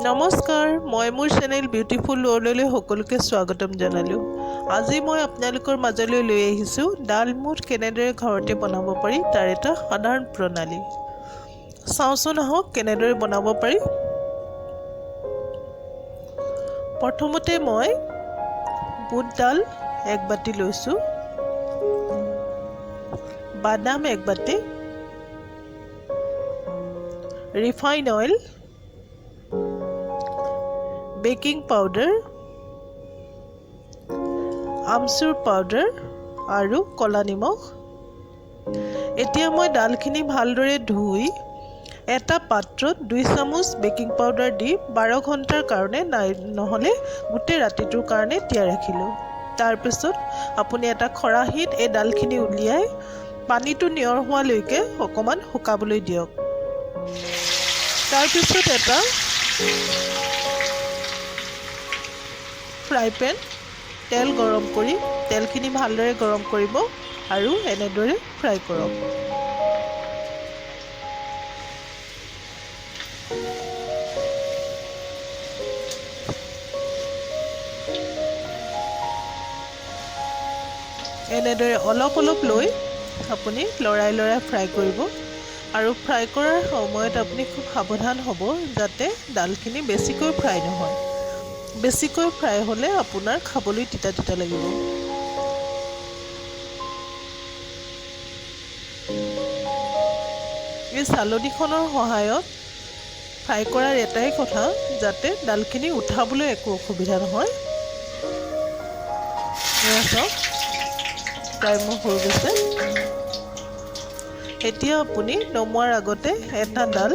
নমস্কাৰ, মই মোৰ চেনেল বিউটিফুল ৱৰ্ল্ডলৈ সকলোকে স্বাগতম জনালোঁ। আজি মই আপোনালোকৰ মাজলৈ লৈ আহিছোঁ ডালমুট কেনেদৰে ঘৰতে বনাব পাৰি তাৰ এটা সাধাৰণ প্ৰণালী। চাওঁচোন আহক কেনেদৰে বনাব পাৰি। প্ৰথমতে মই বুট ডাল 1 বাটি লৈছোঁ, বাদাম 1 বাটি, refine oil, baking powder, amchur powder আৰু ক'লা নিমখ। এতিয়া মই ডালখিনি ভালদৰে ধুই এটা পাত্ৰত 2 চামুচ বেকিং পাউডাৰ দি 12 ঘণ্টাৰ কাৰণে নহ'লে গোটেই ৰাতিটোৰ কাৰণে তিয়াই ৰাখিলোঁ। তাৰপিছত আপুনি এটা খৰাহীত এই ডালখিনি উলিয়াই পানীটো নিয়ৰ হোৱালৈকে অকণমান শুকাবলৈ দিয়ক। তাৰপিছত এটা ফ্ৰাই পেন তেল গৰম কৰি তেলখিনি ভালদৰে গৰম কৰিব আৰু এনেদৰে ফ্ৰাই কৰক। এনেদৰে অলপ অলপ লৈ আপুনি লৰাই ফ্ৰাই কৰিব আৰু ফ্ৰাই কৰাৰ সময়ত আপুনি খুব সাৱধান হ'ব যাতে ডালখিনি বেছিকৈ ফ্ৰাই নহয়। বেছিকৈ ফ্ৰাই হ'লে আপোনাৰ খাবলৈ তিতা তিতা লাগিব। এই চালনীখনৰ সহায়ত ফ্ৰাই কৰাৰ এটাই কথা যাতে ডালখিনি উঠাবলৈ একো অসুবিধা নহয়। এয়া চাওক, প্ৰায় মোৰ হৈ গৈছে। এতিয়া আপুনি নমোৱাৰ আগতে এটা ডাল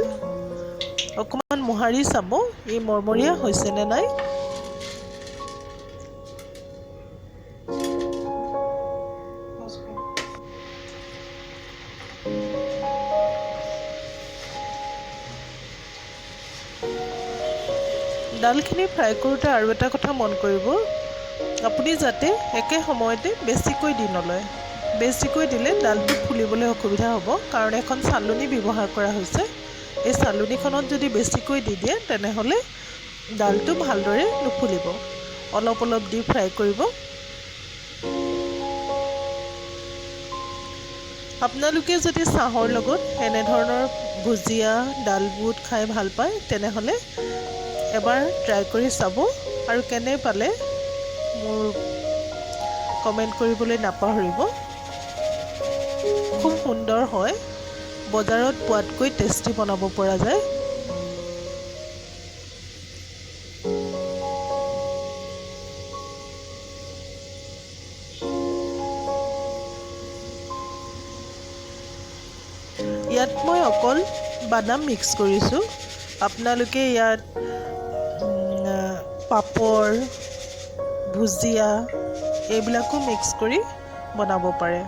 অকণমান মোহাৰি চাব ই মৰমৰীয়া হৈছে নে নাই। ডালখিনি ফ্ৰাই কৰোঁতে আৰু এটা কথা মন কৰিব, আপুনি যাতে একে সময়তে বেছিকৈ দি নলয়। বেছিকৈ দিলে ডালটো ফুলিবলৈ অসুবিধা হ'ব, কাৰণ এখন চালনী ব্যৱহাৰ কৰা হৈছে। এই চালনীখনত যদি বেছিকৈ দি দিয়ে তেনেহ'লে ডালটো ভালদৰে নুফুলিব। অলপ অলপ দি ফ্ৰাই কৰিব। আপোনালোকে যদি চাহৰ লগত এনেধৰণৰ ভুজিয়া ডাল বুট খাই ভাল পায় তেনেহ'লে এবাৰ ট্ৰাই কৰি চাব আৰু কেনে পালে মোৰ কমেণ্ট কৰিবলৈ নাপাহৰিব। খুব সুন্দৰ হয়, বজাৰত পোৱাতকৈ টেষ্টি বনাব পৰা যায়। ইয়াত মই অকল বাদাম মিক্স কৰিছোঁ। আপোনালোকে ইয়াত পাপৰ, ভুজিয়া এইবিলাকো মিক্স কৰি বনাব পাৰে।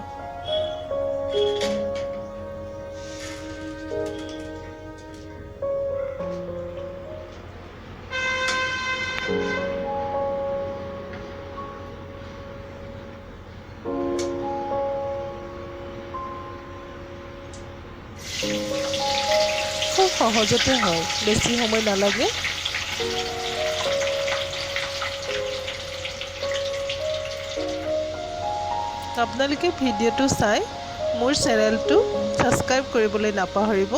খুব সহজতে হয়, বেছি সময় নালাগে। আপোনালোকে ভিডিঅ'টো চাই মোৰ চেনেলটো ছাবস্ক্ৰাইব কৰিবলৈ নাপাহৰিব।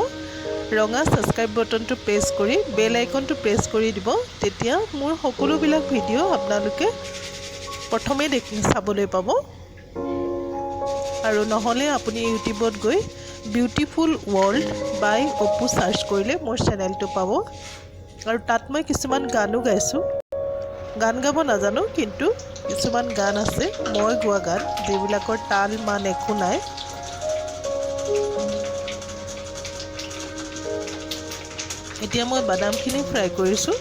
ৰঙা ছাবস্ক্ৰাইব বাটনটো প্ৰেছ কৰি বেল আইকনটো প্ৰেছ কৰি দিব, তেতিয়া মোৰ সকলোবিলাক ভিডিঅ' আপোনালোকে প্ৰথমে চাবলৈ পাব। আৰু নহ'লে আপুনি ইউটিউবত গৈ বিউটিফুল ৱৰ্ল্ড বাই অপু চাৰ্চ কৰিলে মোৰ চেনেলটো পাব। আৰু তাত মই কিছুমান গানো গাইছোঁ। গান গাব নাজানো, কিন্তু কিছুমান গান আছে মই গোৱা গান যিবিলাকৰ তাল মান একো নাই। এতিয়া মই বাদামখিনি ফ্ৰাই কৰিছোঁ।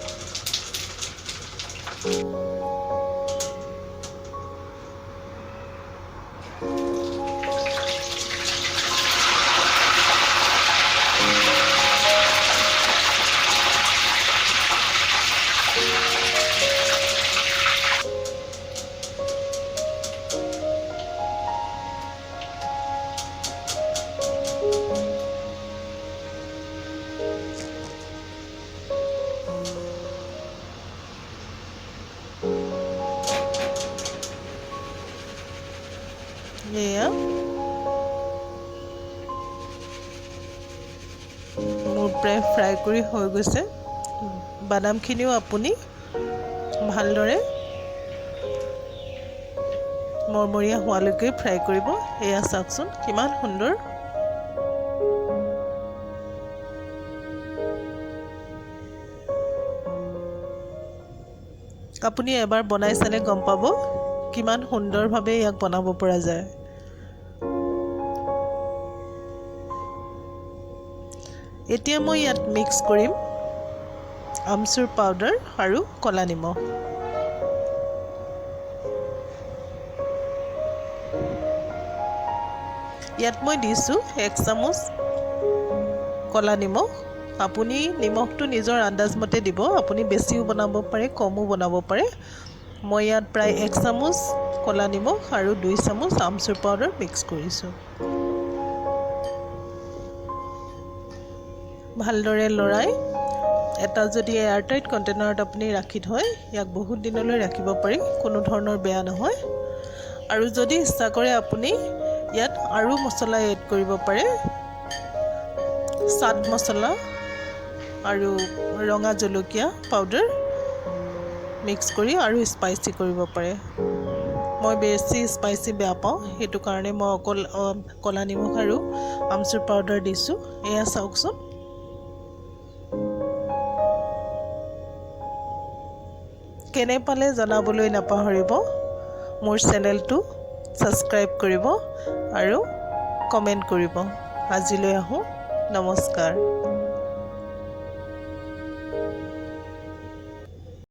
প্ৰায় ফ্ৰাই কৰি হৈ গৈছে বাদামখিনিও আপুনি ভালদৰে মৰমৰীয়া হোৱালৈকে ফ্ৰাই কৰিব এয়া চাওকচোন কিমান সুন্দৰ আপুনি এবাৰ বনাই চালে গম পাব কিমান সুন্দৰভাৱে ইয়াক বনাব পৰা যায় এতিয়া মই ইয়াত মিক্স কৰিম আমচুৰ পাউডাৰ আৰু কলা নিমখ ইয়াত মই দিছোঁ 1 চামুচ কলা নিমখ আপুনি নিমখটো নিজৰ আন্দাজ মতে দিব আপুনি বেছিও বনাব পাৰে কমও বনাব পাৰে মই ইয়াত প্ৰায় 1 চামুচ কলা নিমখ আৰু 2 চামুচ আমচুৰ পাউডাৰ মিক্স কৰিছোঁ ভালদৰে লৰাই এটা যদি এয়াৰটাইট কণ্টেইনাৰত আপুনি ৰাখি থয় ইয়াক বহুত দিনলৈ ৰাখিব পাৰি কোনো ধৰণৰ বেয়া নহয় আৰু যদি ইচ্ছা কৰে আপুনি ইয়াত আৰু মছলা এড কৰিব পাৰে চাট মছলা আৰু ৰঙা জলকীয়া পাউডাৰ মিক্স কৰি আৰু স্পাইচি কৰিব পাৰে মই বেছি স্পাইচি বেয়া পাওঁ সেইটো কাৰণে মই অকল কলা নিমখ আৰু আমচুৰ পাউডাৰ দিছোঁ এয়া চাওকচোন কেনে পালে জনাবলৈ নাপাহৰিব মোৰ চেনেলটো সাবস্ক্ৰাইব কৰিব আৰু কমেন্ট কৰিব আজিলৈ আহোঁ নমস্কাৰ